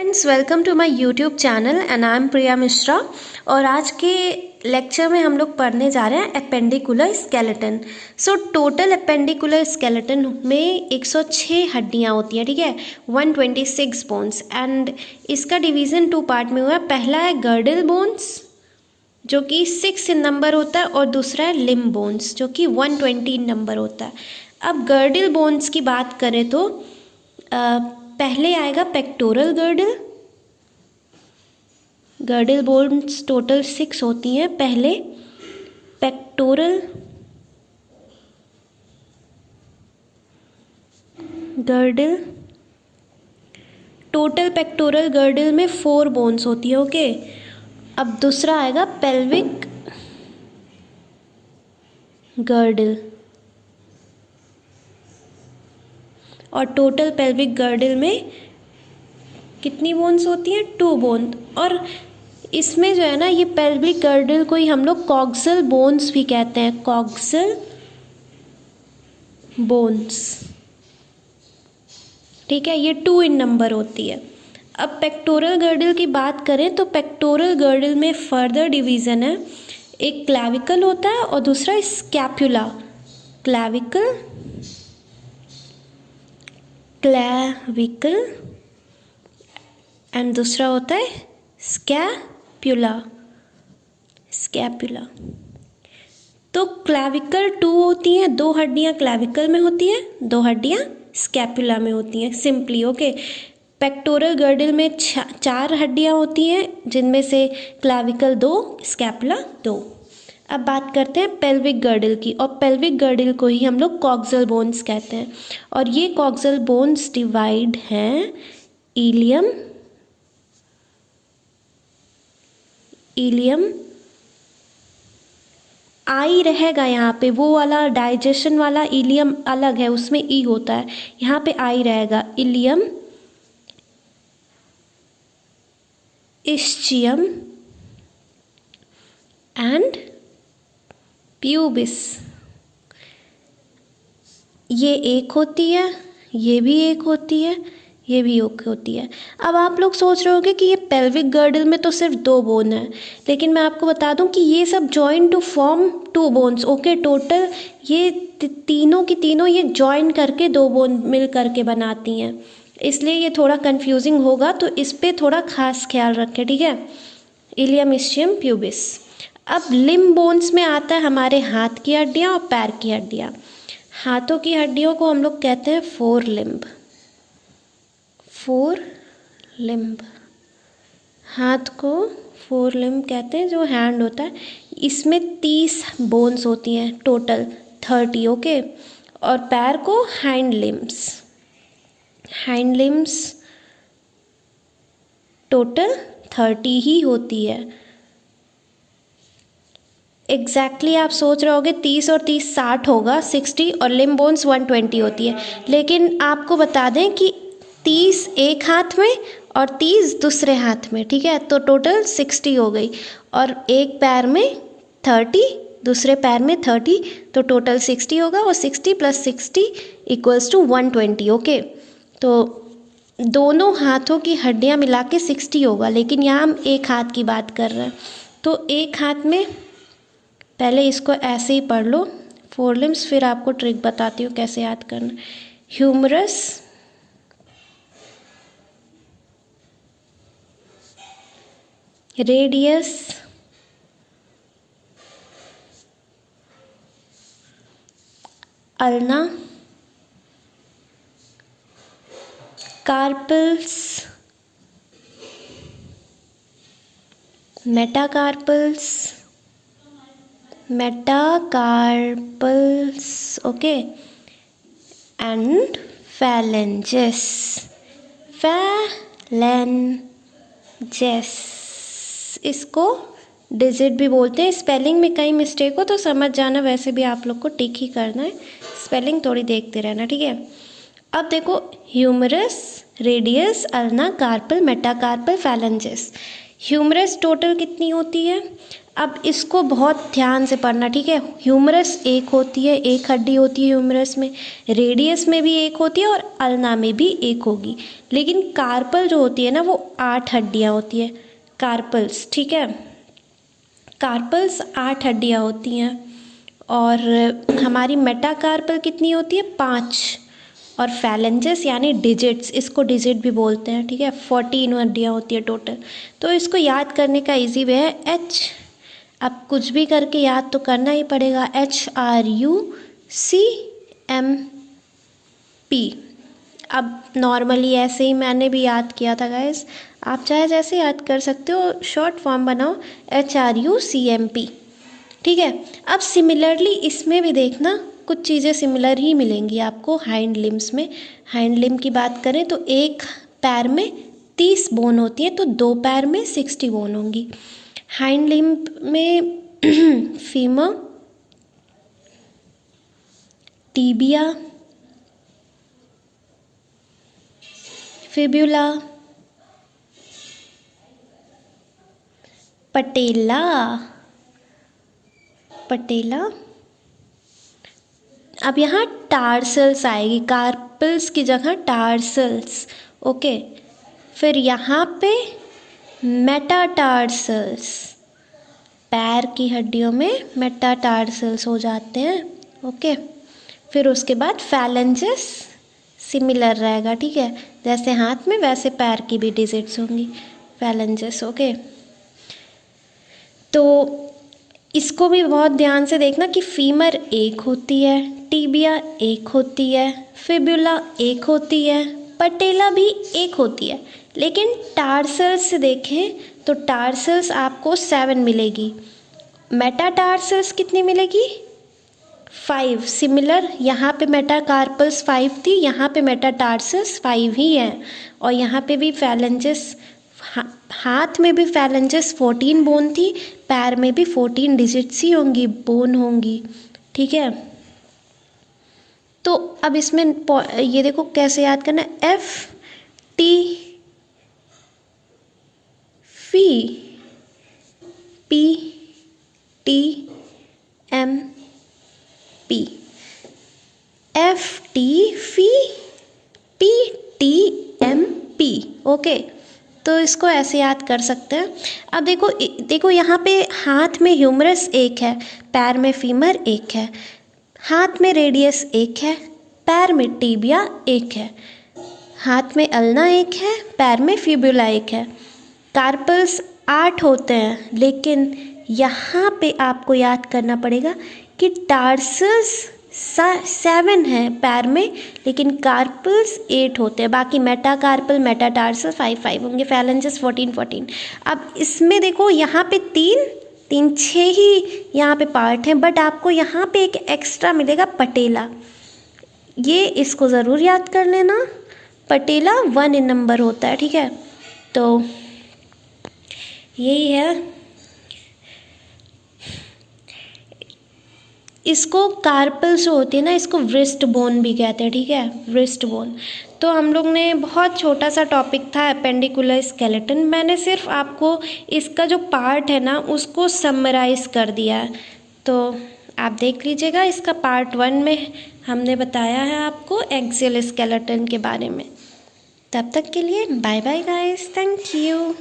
Friends, welcome to my YouTube channel and I am Priya Mishra. और आज के लेक्चर में हम लोग पढ़ने जा रहे हैं appendicular skeleton. So total appendicular skeleton में 106 हड्डियां होती हैं, ठीक है, 126 बोन्स। एंड इसका डिवीज़न 2 पार्ट में हुआ है। पहला है गर्डल बोन्स जो कि 6 इन नंबर होता है, और दूसरा है लिम्ब बोन्स जो कि 120 नंबर होता है। अब गर्डल बोन्स की बात करें तो पहले आएगा pectoral girdle. Girdle bones total 6 होती हैं। पहले pectoral girdle, total pectoral girdle में 4 बोन्स होती है, ओके। अब दूसरा आएगा पेल्विक गर्डल, और टोटल पेल्विक गर्डल में कितनी बोन्स होती हैं? 2 बोन। और इसमें जो है ना, ये पेल्विक गर्डल को ही हम लोग कॉक्सल बोन्स भी कहते हैं, कॉक्सल बोन्स, ठीक है। ये 2 इन नंबर होती है। अब पेक्टोरल गर्डल की बात करें तो पेक्टोरल गर्डल में फर्दर डिवीज़न है। एक क्लैविकल होता है और दूसरा स्कैपुला, क्लैविकल एंड दूसरा होता है स्कैपुला। तो क्लैविकल 2 होती हैं, 2 हड्डियां क्लैविकल में होती हैं, 2 हड्डियां स्कैपुला में होती हैं, सिंपली, ओके। पेक्टोरल गर्डल में 4 हड्डियां होती हैं, जिनमें से क्लैविकल 2, स्कैपुला 2। अब बात करते हैं पेल्विक गर्डल की, और पेल्विक गर्डल को ही हम लोग कॉक्सल बोन्स कहते हैं। और ये कॉक्सल बोन्स डिवाइड हैं इलियम आई रहेगा यहाँ पे, वो वाला डाइजेशन वाला इलियम अलग है, उसमें ई होता है, यहाँ पे आई रहेगा। इलियम, इस्चियम एंड प्यूबिस, ये एक होती है, ये भी एक होती है, ये भी एक होती है। अब आप लोग सोच रहे होंगे कि ये पेल्विक गर्डल में तो सिर्फ 2 बोन है, लेकिन मैं आपको बता दूं कि ये सब join to form 2 bones, okay. Total ये तीनों की तीनों ये जॉइन करके 2 बोन मिल करके बनाती हैं, इसलिए ये थोड़ा कंफ्यूजिंग होगा, तो इस पर थोड़ा खास ख्याल रखें, ठीक है। Ilium, ischium, pubis. अब लिम्ब बोन्स में आता है हमारे हाथ की हड्डियाँ और पैर की हड्डियाँ। हाथों की हड्डियों को हम लोग कहते हैं फोर लिम्ब। हाथ को फोर लिम्ब कहते हैं, जो हैंड होता है। इसमें 30 बोन्स होती हैं, टोटल 30, ओके। और पैर को हाइंड लिम्स टोटल 30 ही होती है। एग्जैक्टली आप सोच रहे होगे 30 और 30 60 होगा, 60, और लिम्ब बोन्स 120 होती है। लेकिन आपको बता दें कि 30 एक हाथ में और 30 दूसरे हाथ में, ठीक है, तो टोटल 60 हो गई। और एक पैर में 30, दूसरे पैर में 30, तो टोटल 60 होगा, और 60 + 60 = 120, ओके। तो दोनों हाथों की हड्डियां मिला के 60 होगा, लेकिन यहाँ हम एक हाथ की बात कर रहे हैं। तो एक हाथ में, पहले इसको ऐसे ही पढ़ लो 4 लिम्स, फिर आपको ट्रिक बताती हूँ कैसे याद करना। Humerus, radius, ulna, carpals, metacarpals, okay, and phalanges। इसको डिजिट भी बोलते हैं। स्पेलिंग में कहीं मिस्टेक हो तो समझ जाना, वैसे भी आप लोग को टिक ही करना है, स्पेलिंग थोड़ी देखते रहना, ठीक है। अब देखो, humerus, radius, ulna, carpal, metacarpal, phalanges। Humerus total कितनी होती है? अब इसको बहुत ध्यान से पढ़ना, ठीक है। ह्यूमरस एक होती है, एक हड्डी होती है ह्यूमरस में, रेडियस में भी एक होती है और अल्ना में भी एक होगी। लेकिन कार्पल जो होती है ना वो 8 हड्डियाँ होती है, कार्पल्स, ठीक है। कार्पल्स 8 हड्डियाँ होती हैं और हमारी मेटाकार्पल कितनी होती है, 5। और फैलेंजेस यानी डिजिट्स, इसको डिजिट भी बोलते हैं, ठीक है, 14 हड्डियाँ होती है टोटल। तो इसको याद करने का इजी वे है एच। अब कुछ भी करके याद तो करना ही पड़ेगा, HRUCMP। अब नॉर्मली ऐसे ही मैंने भी याद किया था गाइस, आप चाहे जैसे याद कर सकते हो, शॉर्ट फॉर्म बनाओ HRUCMP, ठीक है। अब सिमिलरली इसमें भी देखना कुछ चीज़ें सिमिलर ही मिलेंगी आपको हाइंड लिम्स में। हाइंड लिम की बात करें तो एक पैर में 30 बोन होती है, तो 2 पैर में 60 बोन होंगी। हाइंड लिम में फीमर, टीबिया, फिब्यूला, पटेला, अब यहाँ टार्सल्स आएगी, कार्पल्स की जगह टार्सल्स, ओके। फिर यहाँ पे मेटाटार्सल्स, पैर की हड्डियों में मेटाटार्सल्स हो जाते हैं, ओके। फिर उसके बाद फैलेंजेस सिमिलर रहेगा, ठीक है, जैसे हाथ में वैसे पैर की भी डिजिट्स होंगी, फैलेंजेस, ओके। तो इसको भी बहुत ध्यान से देखना कि फीमर एक होती है, टीबिया एक होती है, फिब्यूला एक होती है, पटेला भी एक होती है। लेकिन टार्सल्स से देखें तो टार्सल्स आपको 7 मिलेगी, मेटाटार्सल्स कितनी मिलेगी, 5। सिमिलर यहाँ पे मेटाकार्पल्स 5 थी, यहाँ पे मेटाटार्सल्स 5 ही है। और यहाँ पे भी फैलेंजेस, हाथ में भी फैलेंजेस 14 बोन थी, पैर में भी 14 डिजिट्स ही होंगी, बोन होंगी, ठीक है। तो अब इसमें ये देखो कैसे याद करना है, FTPTMP, FTPTMP, ओके। तो इसको ऐसे याद कर सकते हैं। अब देखो यहाँ पे हाथ में ह्यूमरस एक है, पैर में फीमर एक है, हाथ में रेडियस एक है, पैर में टीबिया एक है, हाथ में अल्ना एक है, पैर में फिब्यूला एक है। कार्पल्स 8 होते हैं, लेकिन यहाँ पे आपको याद करना पड़ेगा कि टार्सल्स 7 हैं पैर में, लेकिन कार्पल्स 8 होते हैं। बाकी मेटाकार्पल, मेटाटार्सल 5 होंगे, फैलेंजेस 14। अब इसमें देखो यहाँ पे 6 ही यहाँ पे पार्ट हैं, बट आपको यहाँ पे एक एक्स्ट्रा मिलेगा, पटेला। ये इसको ज़रूर याद कर लेना, पटेला 1 इन नंबर होता है, ठीक है। तो यही है, इसको कार्पल्स जो होती है ना, इसको व्रिस्ट बोन भी कहते हैं, ठीक है, व्रिस्ट बोन। तो हम लोग ने बहुत छोटा सा टॉपिक था एपेंडिकुलर स्केलेटन, मैंने सिर्फ आपको इसका जो पार्ट है ना उसको समराइज़ कर दिया है, तो आप देख लीजिएगा। इसका पार्ट 1 में हमने बताया है आपको एक्सियल स्केलेटन के बारे में। तब तक के लिए bye bye guys, thank you.